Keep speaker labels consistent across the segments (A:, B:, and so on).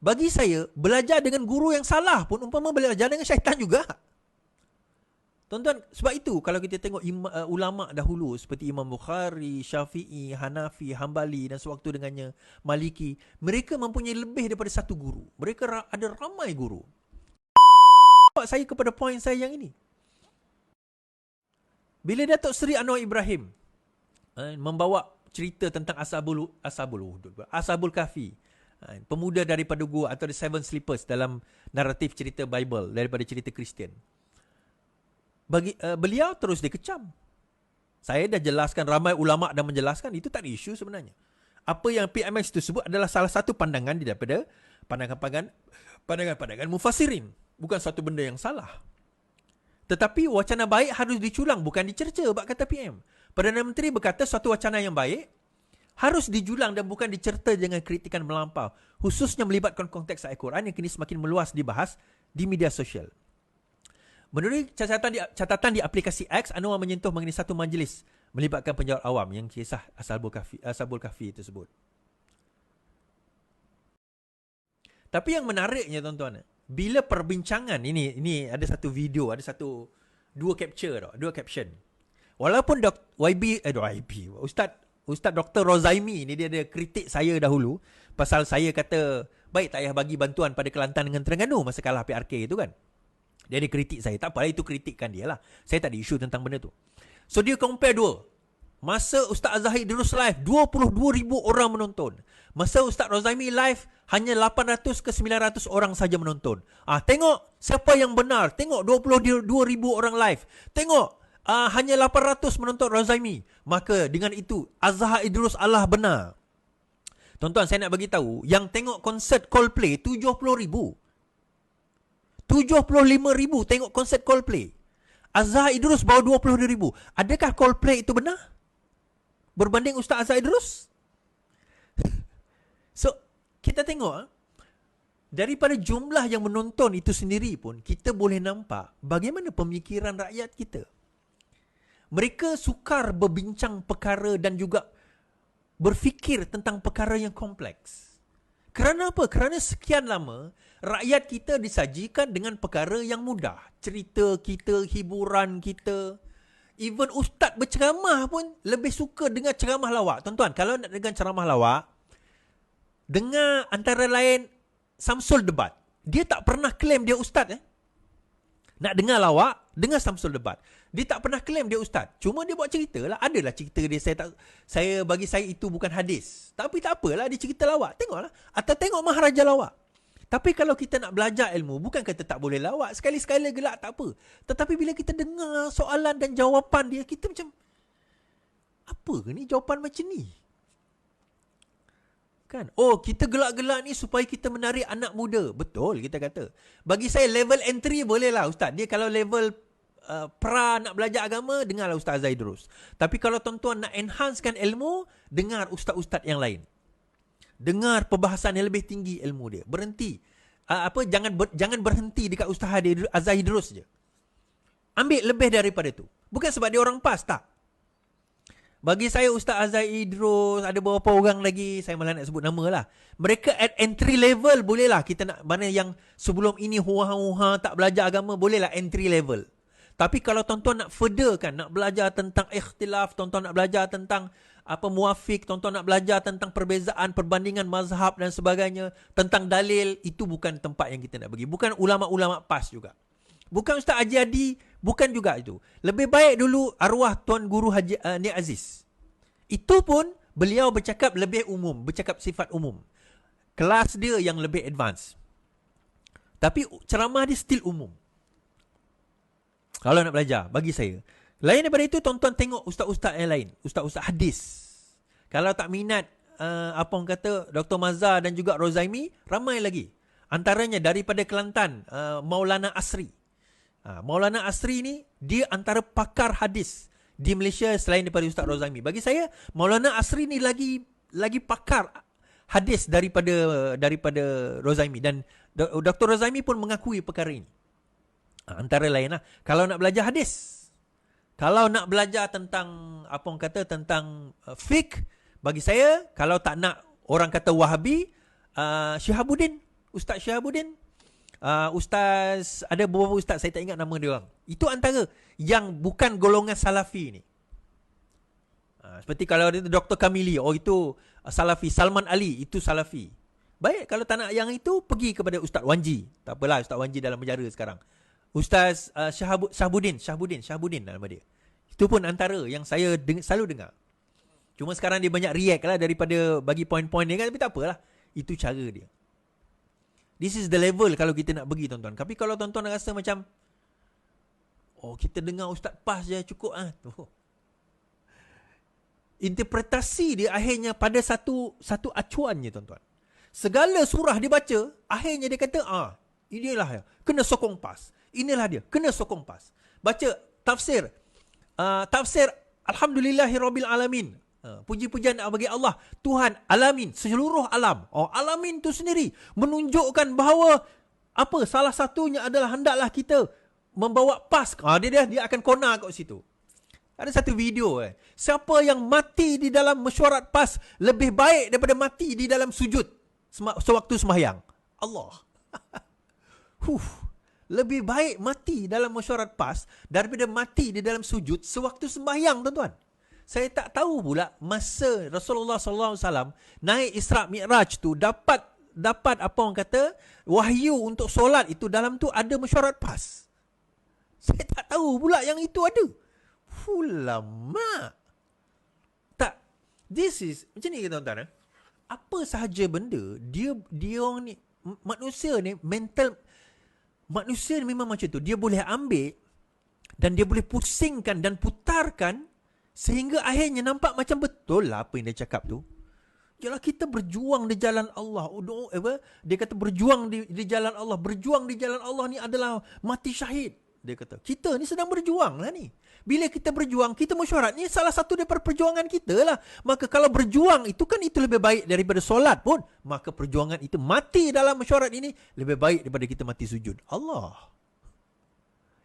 A: Bagi saya, belajar dengan guru yang salah pun umpama belajar dengan syaitan juga. Tuan-tuan, sebab itu kalau kita tengok ulama dahulu seperti Imam Bukhari, Syafi'i, Hanafi, Hambali dan sewaktu dengannya Maliki, mereka mempunyai lebih daripada satu guru. Mereka ada ramai guru. Bawa saya kepada poin saya yang ini. Bila Datuk Seri Anwar Ibrahim membawa cerita tentang Ashabul Kahfi, pemuda daripada gua atau The Seven Sleepers dalam naratif cerita Bible daripada cerita Kristian, beliau terus dikecam. Saya dah jelaskan, ramai ulama' dah menjelaskan, itu tak ada isu sebenarnya. Apa yang PMX itu sebut adalah salah satu pandangan daripada pandangan mufassirin. Bukan satu benda yang salah. Tetapi wacana baik harus diculang, bukan dicerca, bab kata PM. Perdana Menteri berkata suatu wacana yang baik harus dijulang dan bukan dicerta dengan kritikan melampau. Khususnya melibatkan konteks Al-Quran yang kini semakin meluas dibahas di media sosial. Menurut catatan di aplikasi X, Anwar menyentuh mengenai satu majlis melibatkan penjawat awam yang kisah Ashabul Kahfi tersebut. Tapi yang menariknya tuan-tuan, bila perbincangan ini ada satu video, ada dua caption. Walaupun Ustaz Dr. Rozaimi ni dia ada kritik saya dahulu pasal saya kata baik tak payah bagi bantuan pada Kelantan dengan Terengganu masa kalah PRK itu kan. Dia ada kritik saya. Tak apalah, itu kritikkan dia lah. Saya tak ada isu tentang benda tu. So dia compare dua. Masa Ustaz Azhar Idrus live, 22,000 orang menonton. Masa Ustaz Rozaimi live, hanya 800 ke 900 orang saja menonton. Tengok siapa yang benar. Tengok 22,000 orang live. Tengok hanya 800 menonton Rozaimi. Maka dengan itu, Azhar Idrus Allah benar. Tuan-tuan, saya nak bagi tahu, yang tengok konsert Coldplay 70,000. 75,000 tengok konsert Coldplay. Azhar Idrus bawa 22,000. Adakah Coldplay itu benar? Berbanding Ustaz Azhar Idrus? So, kita tengok daripada jumlah yang menonton itu sendiri pun, kita boleh nampak bagaimana pemikiran rakyat kita. Mereka sukar berbincang perkara dan juga berfikir tentang perkara yang kompleks. Kerana apa? Kerana sekian lama rakyat kita disajikan dengan perkara yang mudah. Cerita kita, hiburan kita. Even ustaz berceramah pun lebih suka dengar ceramah lawak. Tuan-tuan, kalau nak dengar ceramah lawak, dengar antara lain Samsul Debat. Dia tak pernah claim dia ustaz. Nak dengar lawak, dengar Samsul Debat. Dia tak pernah claim dia ustaz. Cuma dia buat cerita lah. Adalah cerita dia, bagi saya itu bukan hadis. Tapi tak apalah, dia cerita lawak. Tengoklah. Atau tengok Maharaja Lawak. Tapi kalau kita nak belajar ilmu, bukan kata tak boleh lawak. Sekali-sekala gelak tak apa. Tetapi bila kita dengar soalan dan jawapan dia, kita macam, apa ni jawapan macam ni? Kan? Oh, kita gelak-gelak ni supaya kita menarik anak muda. Betul kita kata. Bagi saya level entry boleh lah ustaz. Dia kalau level nak belajar agama, dengarlah Ustaz Azhar Idrus. Tapi kalau tuan-tuan nak enhancekan ilmu, dengar ustaz-ustaz yang lain. Dengar perbahasan yang lebih tinggi ilmu dia. Berhenti. Jangan berhenti dekat Ustaz Azhar Idrus je. Ambil lebih daripada tu. Bukan sebab dia orang PAS, tak. Bagi saya Ustaz Azhar Idrus, ada beberapa orang lagi, saya malah nak sebut nama lah. Mereka at entry level bolehlah. Kita nak, mana yang sebelum ini huha-huha tak belajar agama, bolehlah entry level. Tapi kalau tuan-tuan nak further kan, nak belajar tentang ikhtilaf, tuan-tuan nak belajar tentang muafiq, tuan-tuan nak belajar tentang perbezaan, perbandingan mazhab dan sebagainya, tentang dalil, itu bukan tempat yang kita nak pergi. Bukan ulama-ulama PAS juga. Bukan Ustaz Haji Adi, bukan juga itu. Lebih baik dulu arwah Tuan Guru Haji Nik Aziz. Itu pun beliau bercakap lebih umum, bercakap sifat umum. Kelas dia yang lebih advance. Tapi ceramah dia still umum. Kalau nak belajar, bagi saya. Lain daripada itu, tuan-tuan tengok ustaz-ustaz yang lain. Ustaz-ustaz hadis. Kalau tak minat, apa orang kata, Dr. Mazhar dan juga Rozaimi, ramai lagi. Antaranya daripada Kelantan, Maulana Asri. Maulana Asri ni, dia antara pakar hadis di Malaysia selain daripada Ustaz Rozaimi. Bagi saya, Maulana Asri ni lagi pakar hadis daripada Rozaimi. Dan Dr. Rozaimi pun mengakui perkara ini. Antara lain lah. Kalau nak belajar hadis, kalau nak belajar tentang apa orang kata tentang fiqh, bagi saya kalau tak nak orang kata Wahabi, Syihabuddin Ustaz Syahabuddin, Ustaz, ada beberapa ustaz saya tak ingat nama dia orang. Itu antara yang bukan golongan salafi ni. Seperti kalau ada Dr. Kamili, itu salafi. Salman Ali, itu salafi. Baik, kalau tak nak yang itu, pergi kepada Ustaz Wanji. Tak apalah, Ustaz Wanji dalam penjara sekarang. Ustaz Syahabuddin nama dia. Itu pun antara yang saya selalu dengar. Cuma sekarang dia banyak react lah daripada bagi poin-poin dia kan. Tapi tak apalah, itu cara dia. This is the level kalau kita nak pergi, tuan-tuan. Tapi kalau tuan-tuan rasa macam, kita dengar Ustaz PAS je cukup. Interpretasi dia akhirnya pada satu acuan je, tuan-tuan. Segala surah dia baca, akhirnya dia kata, inilah dia, kena sokong PAS. Inilah dia, kena sokong PAS. Baca tafsir. Tafsir Alhamdulillahirabbil alamin. Puji-pujian bagi Allah, Tuhan alamin, seluruh alam. Alamin tu sendiri menunjukkan bahawa salah satunya adalah hendaklah kita membawa PAS. Dia akan kona kat situ. Ada satu video siapa yang mati di dalam mesyuarat PAS lebih baik daripada mati di dalam sujud sewaktu sembahyang. Allah. Lebih baik mati dalam mesyuarat PAS daripada mati di dalam sujud sewaktu sembahyang, tuan-tuan. Saya tak tahu pula masa Rasulullah SAW naik Isra' Mi'raj tu dapat apa orang kata wahyu untuk solat itu, dalam tu ada mesyuarat PAS. Saya tak tahu pula yang itu ada. Lama. Tak. This is macam ni, tuan-tuan. Apa sahaja benda dia orang ni, manusia ni mental, manusia ni memang macam tu. Dia boleh ambil dan dia boleh pusingkan dan putarkan sehingga akhirnya nampak macam betul lah apa yang dia cakap tu. Yalah, kita berjuang di jalan Allah. Dia kata berjuang di jalan Allah. Berjuang di jalan Allah ni adalah mati syahid. Dia kata, kita ni sedang berjuang lah ni. Bila kita berjuang, kita mesyuarat ni salah satu daripada perjuangan kita lah. Maka kalau berjuang itu kan itu lebih baik daripada solat pun. Maka perjuangan itu mati dalam mesyuarat ini lebih baik daripada kita mati sujud. Allah.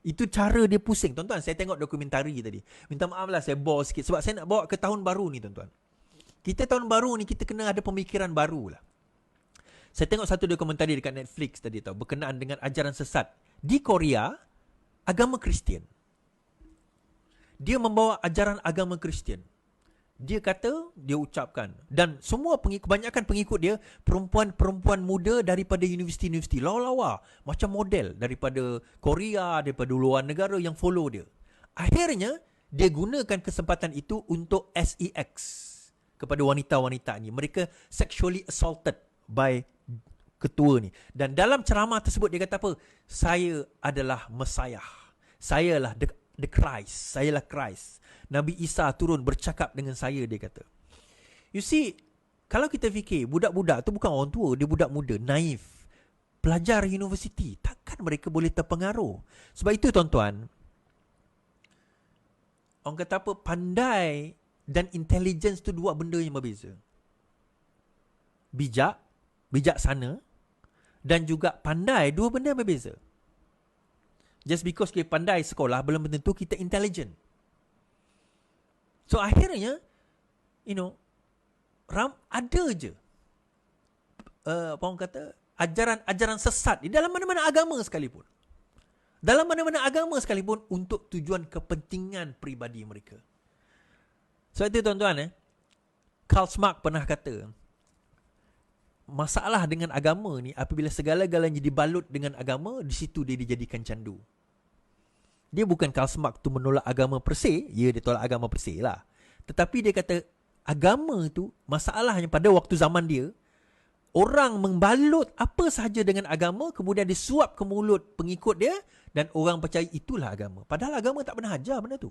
A: Itu cara dia pusing. Tuan-tuan, saya tengok dokumentari tadi. Minta maaf lah saya bore sikit. Sebab saya nak bawa ke tahun baru ni, tuan-tuan. Kita tahun baru ni, kita kena ada pemikiran baru lah. Saya tengok satu dokumentari dekat Netflix tadi tau. Berkenaan dengan ajaran sesat. Di Korea, agama Kristian. Dia membawa ajaran agama Kristian. Dia kata, dia ucapkan. Dan semua kebanyakan pengikut dia, perempuan-perempuan muda daripada universiti-universiti. Lawa-lawa. Macam model daripada Korea, daripada luar negara yang follow dia. Akhirnya, dia gunakan kesempatan itu untuk sex kepada wanita-wanita ni. Mereka sexually assaulted by ketua ni. Dan dalam ceramah tersebut dia kata apa? Saya adalah Messiah. Sayalah the Christ. Sayalah Christ. Nabi Isa turun bercakap dengan saya, dia kata. You see, kalau kita fikir budak-budak tu bukan orang tua, dia budak muda, naif, pelajar universiti, takkan mereka boleh terpengaruh. Sebab itu, tuan-tuan, orang kata apa? Pandai dan intelligence tu dua benda yang berbeza. Bijaksana dan juga pandai, dua benda yang berbeza. Just because kita pandai sekolah belum tentu kita intelligent. So akhirnya, ada je apa orang kata, ajaran sesat di dalam mana-mana agama sekalipun. Dalam mana-mana agama sekalipun untuk tujuan kepentingan peribadi mereka. Sebab itu, tuan-tuan, Karl Marx pernah kata, masalah dengan agama ni, apabila segala-galanya dibalut dengan agama, di situ dia dijadikan candu. Dia bukan Karl Marx tu menolak agama per se, dia tolak agama per se lah. Tetapi dia kata, agama tu, masalahnya pada waktu zaman dia, orang membalut apa sahaja dengan agama, kemudian disuap ke mulut pengikut dia, dan orang percaya itulah agama. Padahal agama tak pernah ajar benda tu.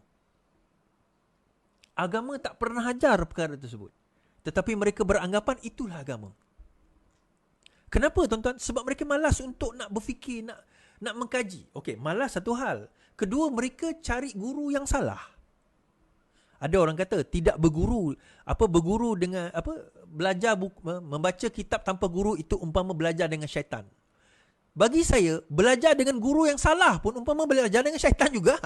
A: Agama tak pernah ajar perkara tersebut. Tetapi mereka beranggapan itulah agama. Kenapa, tuan-tuan? Sebab mereka malas untuk nak berfikir, nak mengkaji. Okey, malas satu hal. Kedua, mereka cari guru yang salah. Ada orang kata tidak berguru, berguru dengan belajar membaca kitab tanpa guru itu umpama belajar dengan syaitan. Bagi saya, belajar dengan guru yang salah pun umpama belajar dengan syaitan juga.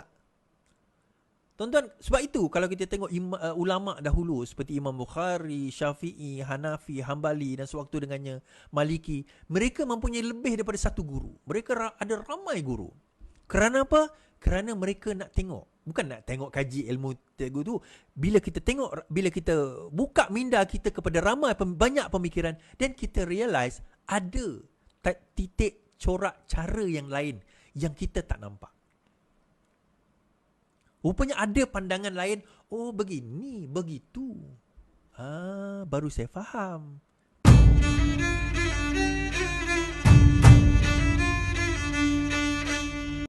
A: Tuan-tuan, sebab itu kalau kita tengok ulama dahulu seperti Imam Bukhari, Syafi'i, Hanafi, Hambali dan sewaktu dengannya Maliki, mereka mempunyai lebih daripada satu guru. Mereka ada ramai guru. Kerana apa? Kerana mereka nak tengok. Bukan nak tengok kaji ilmu teguh tu. Bila kita buka minda kita kepada banyak pemikiran, dan kita realize ada titik corak cara yang lain yang kita tak nampak. Rupanya ada pandangan lain. Oh, begini, begitu. Baru saya faham.